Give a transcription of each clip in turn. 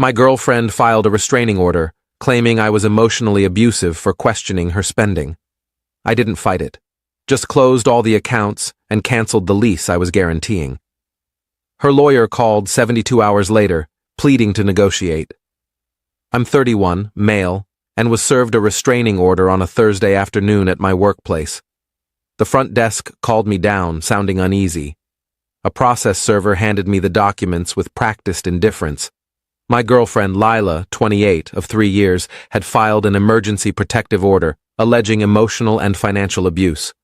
My girlfriend filed a restraining order, claiming I was emotionally abusive for questioning her spending. I didn't fight it, just closed all the accounts and canceled the lease I was guaranteeing. Her lawyer called 72 hours later, pleading to negotiate. I'm 31, male, and was served a restraining order on a Thursday afternoon at my workplace. The front desk called me down, sounding uneasy. A process server handed me the documents with practiced indifference. My girlfriend, Lila, 28, of 3 years, had filed an emergency protective order, alleging emotional and financial abuse.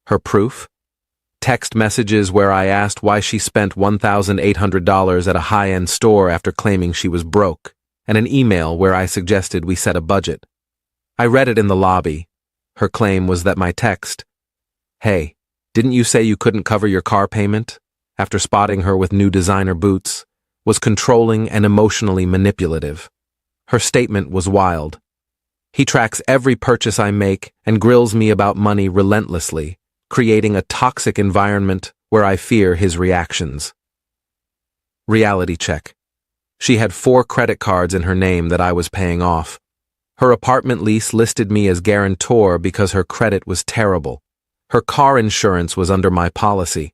Her proof? Text messages where I asked why she spent $1,800 at a high-end store after claiming she was broke, and an email where I suggested we set a budget. I read it in the lobby. Her claim was that my text, "Hey, didn't you say you couldn't cover your car payment?" after spotting her with new designer boots, was controlling and emotionally manipulative. Her statement was wild. He tracks every purchase I make and grills me about money relentlessly, creating a toxic environment where I fear his reactions. Reality check. She had 4 credit cards in her name that I was paying off. Her apartment lease listed me as guarantor because her credit was terrible. Her car insurance was under my policy.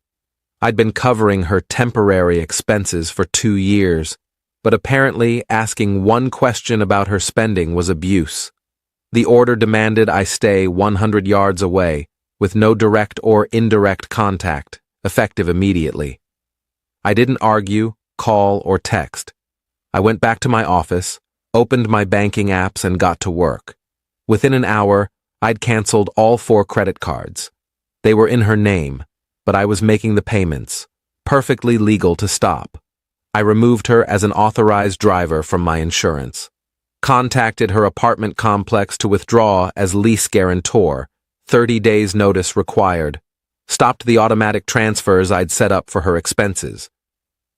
I'd been covering her temporary expenses for 2 years, but apparently asking one question about her spending was abuse. The order demanded I stay 100 yards away, with no direct or indirect contact, effective immediately. I didn't argue, call, or text. I went back to my office, opened my banking apps, and got to work. Within an hour, I'd canceled all 4 credit cards. They were in her name, but I was making the payments, perfectly legal to stop. I removed her as an authorized driver from my insurance, contacted her apartment complex to withdraw as lease guarantor, 30 days notice required, stopped the automatic transfers I'd set up for her expenses,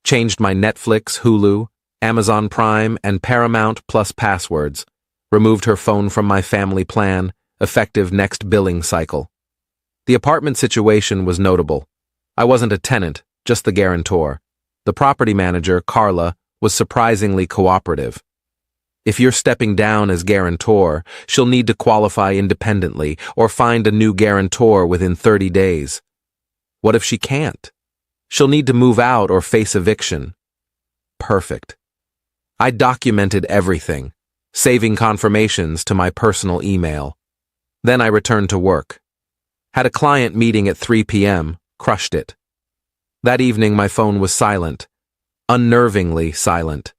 changed my Netflix, Hulu, Amazon Prime, and Paramount Plus passwords, removed her phone from my family plan, effective next billing cycle. The apartment situation was notable. I wasn't a tenant, just the guarantor. The property manager, Carla, was surprisingly cooperative. If you're stepping down as guarantor, she'll need to qualify independently or find a new guarantor within 30 days. What if she can't? She'll need to move out or face eviction. Perfect. I documented everything, saving confirmations to my personal email. Then I returned to work. Had a client meeting at 3 p.m., crushed it. That evening my phone was silent, unnervingly silent.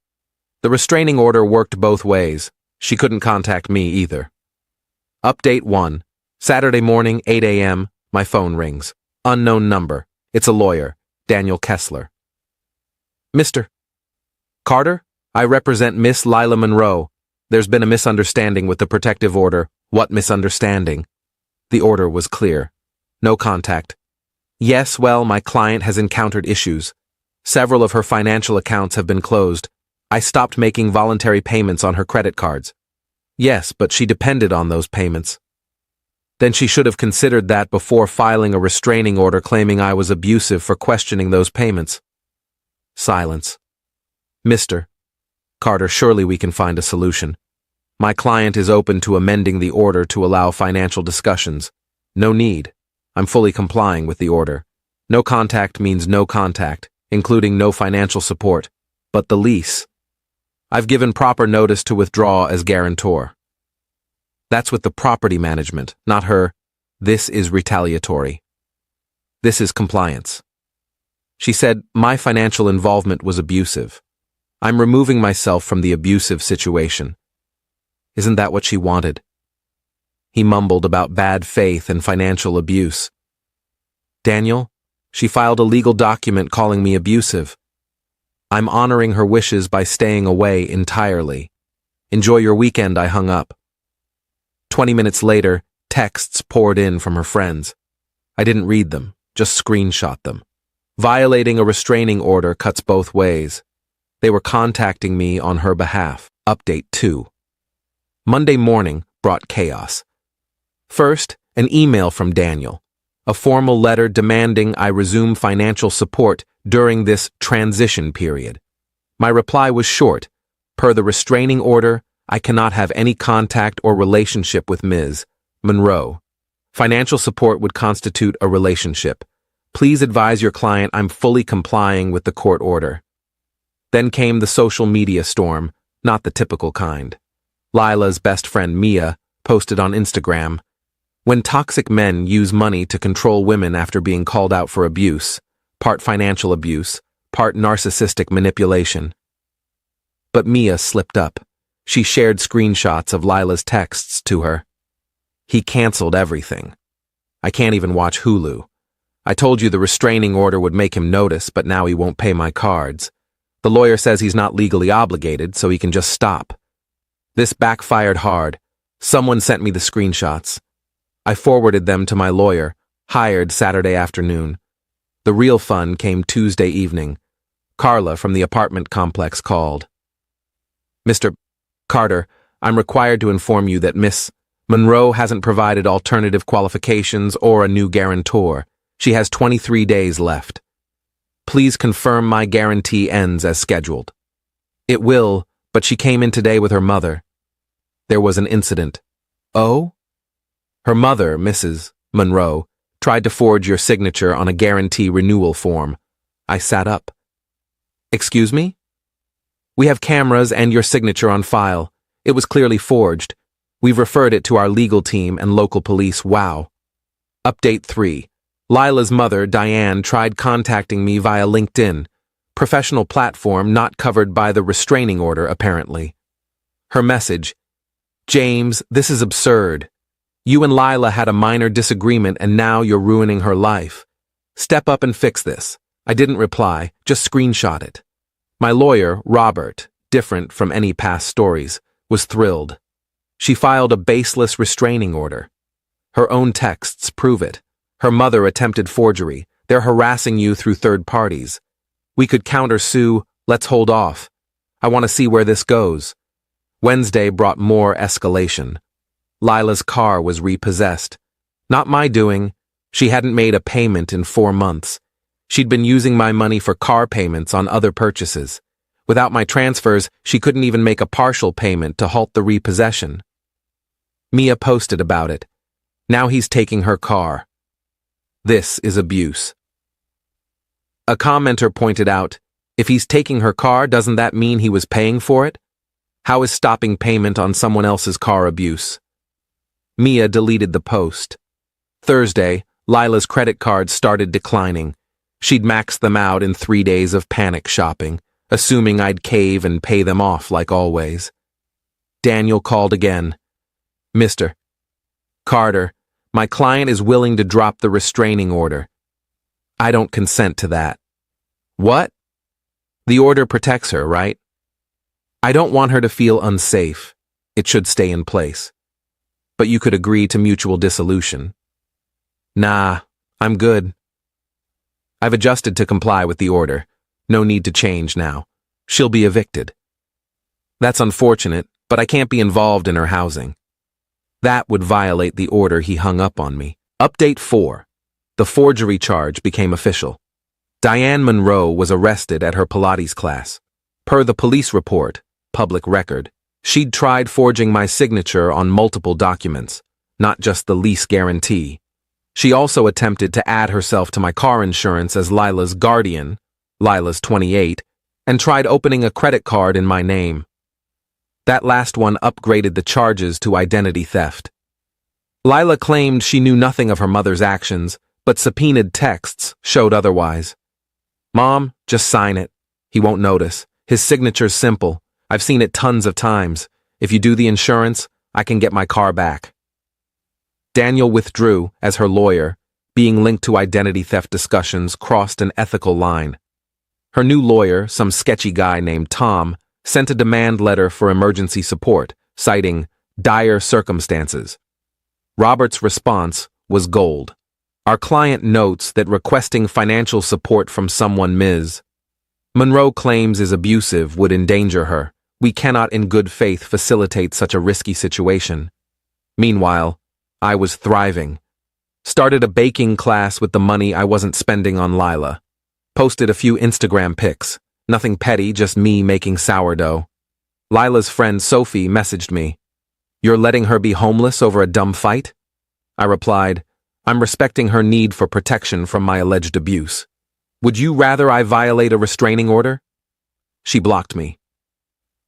The restraining order worked both ways. She couldn't contact me either. Update 1. Saturday morning, 8 a.m., my phone rings. Unknown number. It's a lawyer, Daniel Kessler. Mr. Carter, I represent Miss Lila Monroe. There's been a misunderstanding with the protective order. What misunderstanding? The order was clear. No contact. Yes, well, my client has encountered issues. Several of her financial accounts have been closed. I stopped making voluntary payments on her credit cards. Yes, but she depended on those payments. Then she should have considered that before filing a restraining order claiming I was abusive for questioning those payments. Silence. Mr. Carter, surely we can find a solution. My client is open to amending the order to allow financial discussions. No need. I'm fully complying with the order. No contact means no contact, including no financial support. But the lease. I've given proper notice to withdraw as guarantor. That's with the property management, not her. This is retaliatory. This is compliance. She said my financial involvement was abusive. I'm removing myself from the abusive situation. Isn't that what she wanted? He mumbled about bad faith and financial abuse. Daniel, she filed a legal document calling me abusive. I'm honoring her wishes by staying away entirely. Enjoy your weekend, I hung up. 20 minutes later, texts poured in from her friends. I didn't read them, just screenshot them. Violating a restraining order cuts both ways. They were contacting me on her behalf. Update 2. Monday morning brought chaos. First, an email from Daniel, a formal letter demanding I resume financial support during this transition period. My reply was short, Per the restraining order, I cannot have any contact or relationship with Ms. Monroe. Financial support would constitute a relationship. Please advise your client I'm fully complying with the court order. Then came the social media storm, not the typical kind. Lila's best friend Mia posted on Instagram, "When toxic men use money to control women after being called out for abuse, part financial abuse, part narcissistic manipulation." But Mia slipped up. She shared screenshots of Lila's texts to her. "He canceled everything. I can't even watch Hulu. I told you the restraining order would make him notice, but now he won't pay my cards. The lawyer says he's not legally obligated, so he can just stop." This backfired hard. Someone sent me the screenshots. I forwarded them to my lawyer, hired Saturday afternoon. The real fun came Tuesday evening. Carla from the apartment complex called. "Mr. Carter, I'm required to inform you that Miss Monroe hasn't provided alternative qualifications or a new guarantor. She has 23 days left. Please confirm my guarantee ends as scheduled." "It will, but she came in today with her mother." There was an incident. "Oh?" "Her mother, Mrs. Monroe, tried to forge your signature on a guarantee renewal form." I sat up. "Excuse me?" "We have cameras and your signature on file. It was clearly forged. We've referred it to our legal team and local police. Wow." Update 3. Lila's mother, Diane, tried contacting me via LinkedIn, professional platform not covered by the restraining order, apparently. Her message, "James, this is absurd. You and Lila had a minor disagreement and now you're ruining her life. Step up and fix this." I didn't reply, just screenshot it. My lawyer, Robert, different from any past stories, was thrilled. She filed a baseless restraining order. Her own texts prove it. Her mother attempted forgery. They're harassing you through third parties. We could countersue. Let's hold off. I want to see where this goes. Wednesday brought more escalation. Lila's car was repossessed. Not my doing. She hadn't made a payment in 4 months. She'd been using my money for car payments on other purchases. Without my transfers, she couldn't even make a partial payment to halt the repossession. Mia posted about it. Now he's taking her car. This is abuse. A commenter pointed out, if he's taking her car, doesn't that mean he was paying for it? How is stopping payment on someone else's car abuse? Mia deleted the post. Thursday, Lila's credit cards started declining. She'd maxed them out in 3 days of panic shopping, assuming I'd cave and pay them off like always. Daniel called again. "Mr. Carter, my client is willing to drop the restraining order." "I don't consent to that." "What?" "The order protects her, right?" "I don't want her to feel unsafe. It should stay in place. But you could agree to mutual dissolution." "Nah, I'm good." I've adjusted to comply with the order. No need to change now. She'll be evicted. "That's unfortunate, but I can't be involved in her housing." That would violate the order he hung up on me. Update 4. The forgery charge became official. Diane Monroe was arrested at her Pilates class. Per the police report, public record, she'd tried forging my signature on multiple documents, not just the lease guarantee. She also attempted to add herself to my car insurance as Lila's guardian, Lila's 28, and tried opening a credit card in my name. That last one upgraded the charges to identity theft. Lila claimed she knew nothing of her mother's actions, but subpoenaed texts showed otherwise. "Mom, just sign it. He won't notice. His signature's simple. I've seen it tons of times. If you do the insurance, I can get my car back." Daniel withdrew as her lawyer, being linked to identity theft discussions, crossed an ethical line. Her new lawyer, some sketchy guy named Tom, sent a demand letter for emergency support, citing dire circumstances. Robert's response was gold. Our client notes that requesting financial support from someone Ms. Monroe claims is abusive would endanger her. We cannot in good faith facilitate such a risky situation. Meanwhile, I was thriving. Started a baking class with the money I wasn't spending on Lila. Posted a few Instagram pics. Nothing petty, just me making sourdough. Lila's friend Sophie messaged me. "You're letting her be homeless over a dumb fight?" I replied, "I'm respecting her need for protection from my alleged abuse. Would you rather I violate a restraining order?" She blocked me.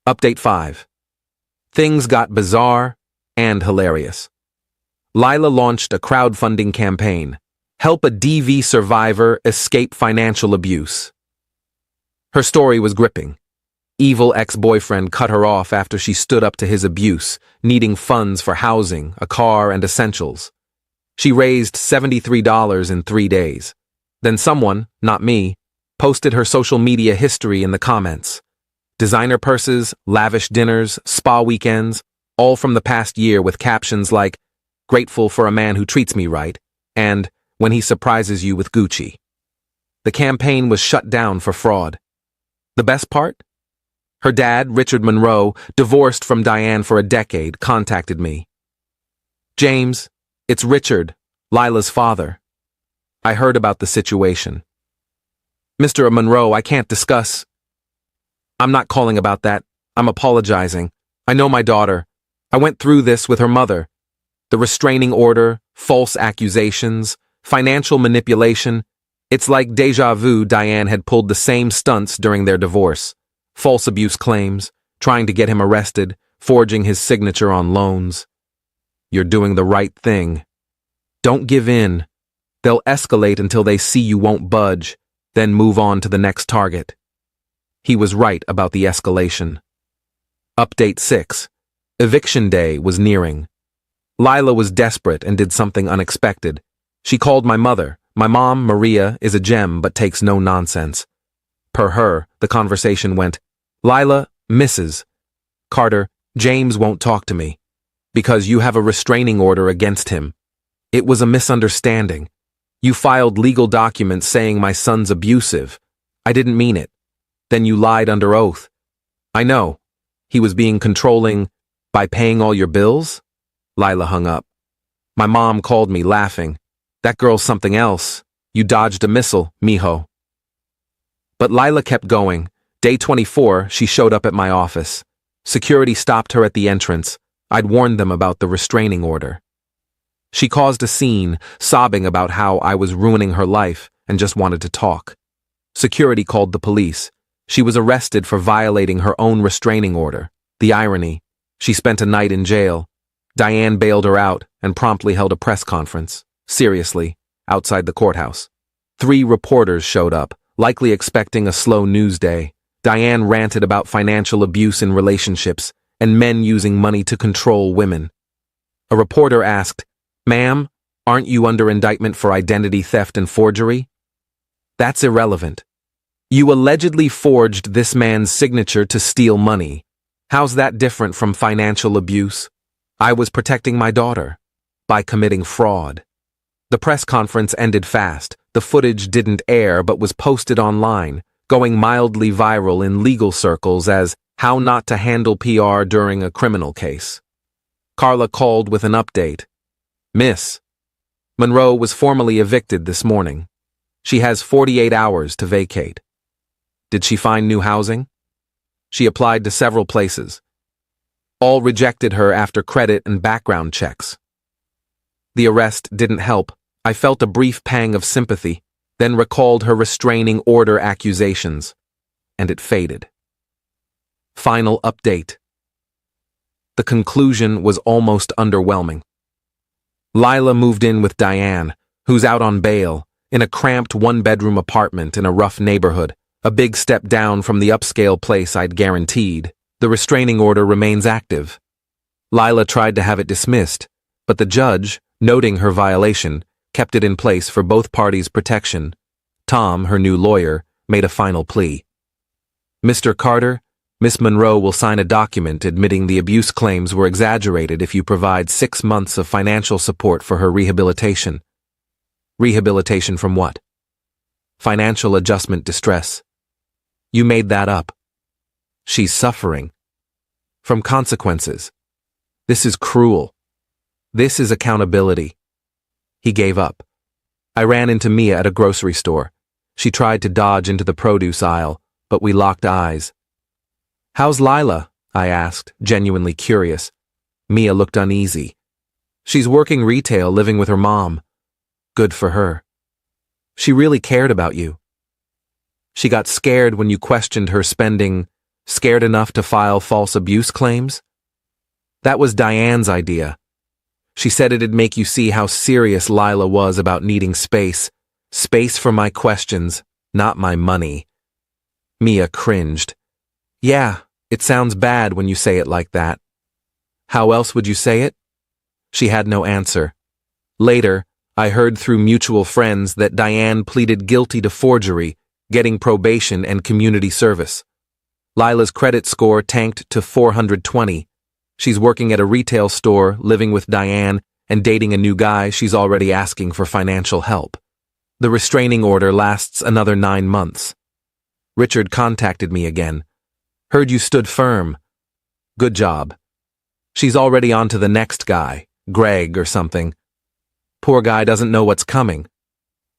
Update 5. Things got bizarre and hilarious. Lila launched a crowdfunding campaign. Help a DV survivor escape financial abuse. Her story was gripping. Evil ex-boyfriend cut her off after she stood up to his abuse, needing funds for housing, a car, and essentials. She raised $73 in 3 days. Then someone, not me, posted her social media history in the comments. Designer purses, lavish dinners, spa weekends, all from the past year with captions like, "Grateful for a man who treats me right," and "When he surprises you with Gucci." The campaign was shut down for fraud. The best part? Her dad, Richard Monroe, divorced from Diane for a decade, contacted me. "James, it's Richard, Lila's father. I heard about the situation. Mr. Monroe, I can't discuss. I'm not calling about that. I'm apologizing. I know my daughter. I went through this with her mother. The restraining order, false accusations, financial manipulation. It's like deja vu. Diane had pulled the same stunts during their divorce. False abuse claims, trying to get him arrested, forging his signature on loans. You're doing the right thing. Don't give in. They'll escalate until they see you won't budge, then move on to the next target." He was right about the escalation. Update 6. Eviction day was nearing. Lila was desperate and did something unexpected. She called my mother. My mom, Maria, is a gem but takes no nonsense. Per her, the conversation went, "Lila, Mrs. Carter, James won't talk to me because you have a restraining order against him. It was a misunderstanding. You filed legal documents saying my son's abusive. I didn't mean it. Then you lied under oath. I know. He was being controlling by paying all your bills?" Lila hung up. My mom called me, laughing. "That girl's something else. You dodged a missile, mijo." But Lila kept going. Day 24, she showed up at my office. Security stopped her at the entrance. I'd warned them about the restraining order. She caused a scene, sobbing about how I was ruining her life and just wanted to talk. Security called the police. She was arrested for violating her own restraining order. The irony, she spent a night in jail. Diane bailed her out and promptly held a press conference, seriously, outside the courthouse. 3 reporters showed up, likely expecting a slow news day. Diane ranted about financial abuse in relationships and men using money to control women. A reporter asked, "Ma'am, aren't you under indictment for identity theft and forgery?" "That's irrelevant. You allegedly forged this man's signature to steal money. How's that different from financial abuse?" "I was protecting my daughter by committing fraud." The press conference ended fast. The footage didn't air but was posted online, going mildly viral in legal circles as how not to handle PR during a criminal case. Carla called with an update. "Miss, Monroe was formally evicted this morning. She has 48 hours to vacate." "Did she find new housing?" "She applied to several places. All rejected her after credit and background checks." The arrest didn't help. I felt a brief pang of sympathy, then recalled her restraining order accusations, and it faded. Final update. The conclusion was almost underwhelming. Lila moved in with Diane, who's out on bail, in a cramped 1-bedroom apartment in a rough neighborhood, a big step down from the upscale place I'd guaranteed. The restraining order remains active. Lila tried to have it dismissed, but the judge, noting her violation, kept it in place for both parties' protection. Tom, her new lawyer, made a final plea. "Mr. Carter, Miss Monroe will sign a document admitting the abuse claims were exaggerated if you provide 6 months of financial support for her rehabilitation." "Rehabilitation from what?" "Financial adjustment distress." "You made that up." "She's suffering from consequences. This is cruel. This is accountability." He gave up. I ran into Mia at a grocery store. She tried to dodge into the produce aisle, but we locked eyes. "How's Lila?" I asked, genuinely curious. Mia looked uneasy. She's working retail, living with her mom. Good for her. She really cared about you. She got scared when you questioned her spending, scared enough to file false abuse claims? That was Diane's idea. She said it'd make you see how serious Lila was about needing space. Space for my questions, not my money. Mia cringed. Yeah, it sounds bad when you say it like that. How else would you say it? She had no answer. Later, I heard through mutual friends that Diane pleaded guilty to forgery, getting probation and community service. Lila's credit score tanked to 420. She's working at a retail store, living with Diane, and dating a new guy. She's already asking for financial help. The restraining order lasts another 9 months. Richard contacted me again. Heard you stood firm. Good job. She's already on to the next guy, Greg or something. Poor guy doesn't know what's coming.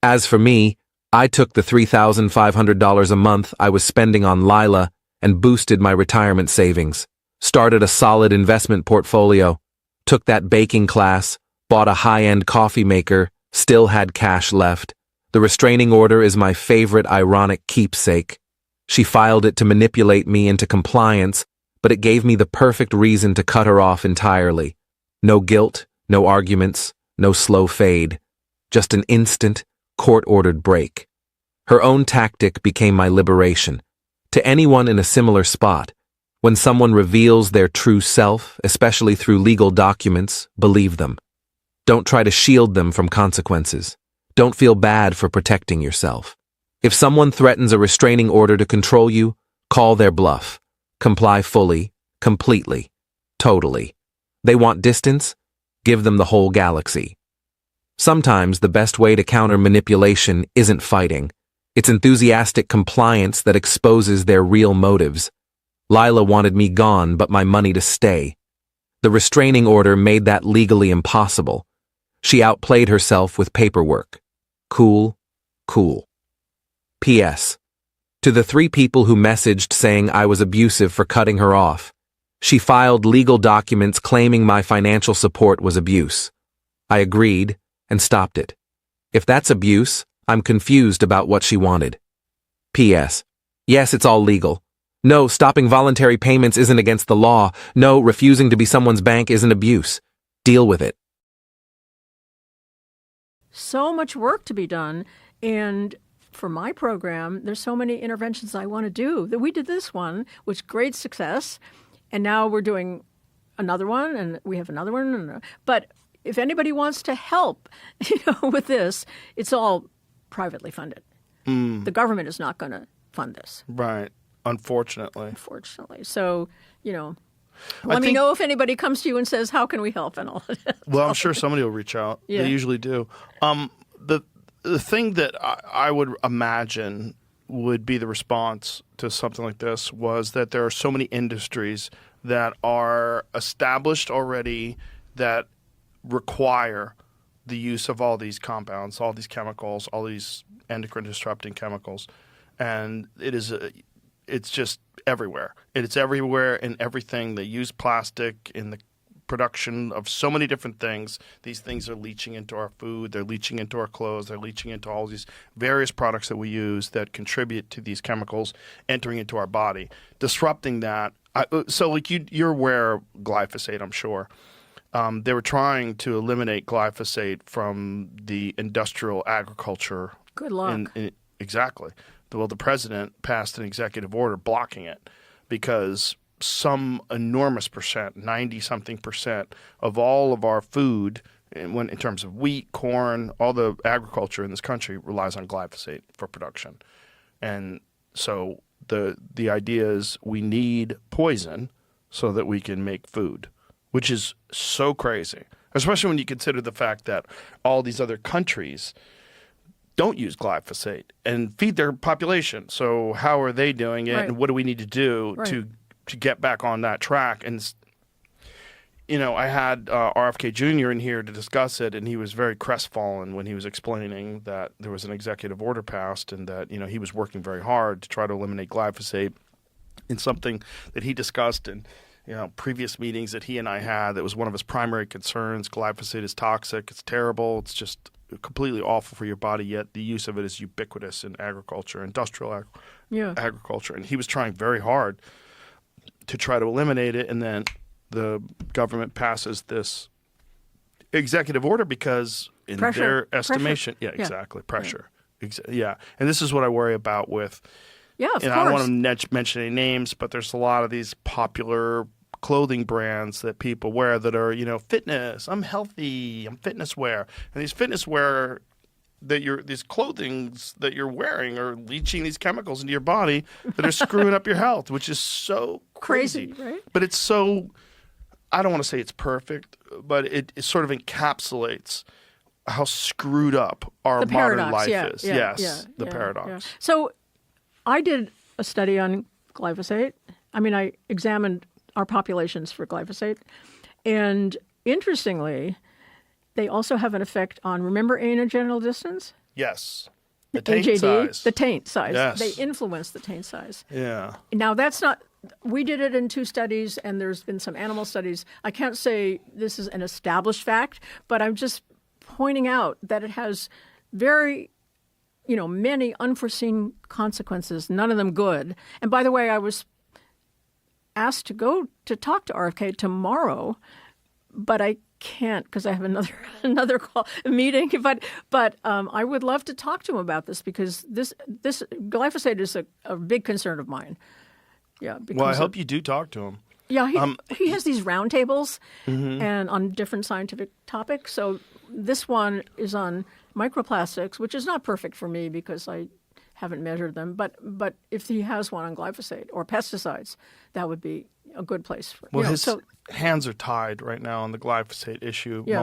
As for me, I took the $3,500 a month I was spending on Lila and boosted my retirement savings, started a solid investment portfolio, took that baking class, bought a high-end coffee maker, still had cash left. The restraining order is my favorite ironic keepsake. She filed it to manipulate me into compliance, but it gave me the perfect reason to cut her off entirely. No guilt, no arguments, no slow fade. Just an instant, court-ordered break. Her own tactic became my liberation. To anyone in a similar spot, when someone reveals their true self, especially through legal documents, believe them. Don't try to shield them from consequences. Don't feel bad for protecting yourself. If someone threatens a restraining order to control you, call their bluff. Comply fully, completely, totally. They want distance? Give them the whole galaxy. Sometimes the best way to counter manipulation isn't fighting. It's enthusiastic compliance that exposes their real motives. Lila wanted me gone, but my money to stay. The restraining order made that legally impossible. She outplayed herself with paperwork. Cool, cool. P.S. To the 3 people who messaged saying I was abusive for cutting her off, she filed legal documents claiming my financial support was abuse. I agreed and stopped it. If that's abuse, I'm confused about what she wanted. P.S. Yes, it's all legal. No, stopping voluntary payments isn't against the law. No, refusing to be someone's bank isn't abuse. Deal with it. So much work to be done, and for my program, there's so many interventions I want to do. That we did this one, which great success, and now we're doing another one, and we have another one. But if anybody wants to help, with this, it's all privately funded. The government is not going to fund this. Right. Unfortunately. So, let me know if anybody comes to you and says, how can we help? And all that. Well, I'm sure somebody will reach out. Yeah. They usually do. The thing that I would imagine would be the response to something like this was that there are so many industries that are established already that require the use of all these compounds, all these chemicals, all these endocrine disrupting chemicals. And it's just everywhere. It's everywhere in everything. They use plastic in the production of so many different things. These things are leaching into our food. They're leaching into our clothes. They're leaching into all these various products that we use that contribute to these chemicals entering into our body, disrupting that. So like you're aware of glyphosate, I'm sure. They were trying to eliminate glyphosate from the industrial agriculture. Good luck. Exactly. Well, the president passed an executive order blocking it because some enormous percent, 90-something percent of all of our food, in terms of wheat, corn, all the agriculture in this country relies on glyphosate for production. And so the idea is we need poison so that we can make food, which is so crazy, especially when you consider the fact that all these other countries don't use glyphosate and feed their population. So how are they doing it, right. And what do we need to do to get back on that track? And, I had RFK Jr. in here to discuss it, and he was very crestfallen when he was explaining that there was an executive order passed and that, he was working very hard to try to eliminate glyphosate in something that he discussed. And previous meetings that he and I had, that was one of his primary concerns. Glyphosate is toxic. It's terrible. It's just completely awful for your body, yet the use of it is ubiquitous in agriculture, industrial agriculture. And he was trying very hard to try to eliminate it, and then the government passes this executive order because in their estimation, pressure. Yeah. And this is what I worry about with, of and course. I don't want to mention any names, but there's a lot of these popular clothing brands that people wear that are, fitness, I'm healthy, I'm fitness wear. And these fitness wear these clothings that you're wearing are leaching these chemicals into your body that are screwing up your health, which is so crazy. Right? But it's so, I don't want to say it's perfect, but it sort of encapsulates how screwed up our modern life is. The paradox. Yeah. So I did a study on glyphosate. I mean, I examined our populations for glyphosate. And interestingly, they also have an effect on, remember anogenital distance? Yes. The taint AJD, size. the taint size. Yes. They influence the taint size. Yeah. Now, that's not, we did it in 2 studies, and there's been some animal studies. I can't say this is an established fact, but I'm just pointing out that it has very, many unforeseen consequences, none of them good. And by the way, I was asked to go to talk to RFK tomorrow, but I can't because I have another meeting. But I would love to talk to him about this because this glyphosate is a big concern of mine. Yeah. Well, I hope you do talk to him. Yeah, he has these roundtables and on different scientific topics. So this one is on microplastics, which is not perfect for me because I haven't measured them. But if he has one on glyphosate or pesticides, that would be a good place for. Well, his hands are tied right now on the glyphosate issue. Yeah.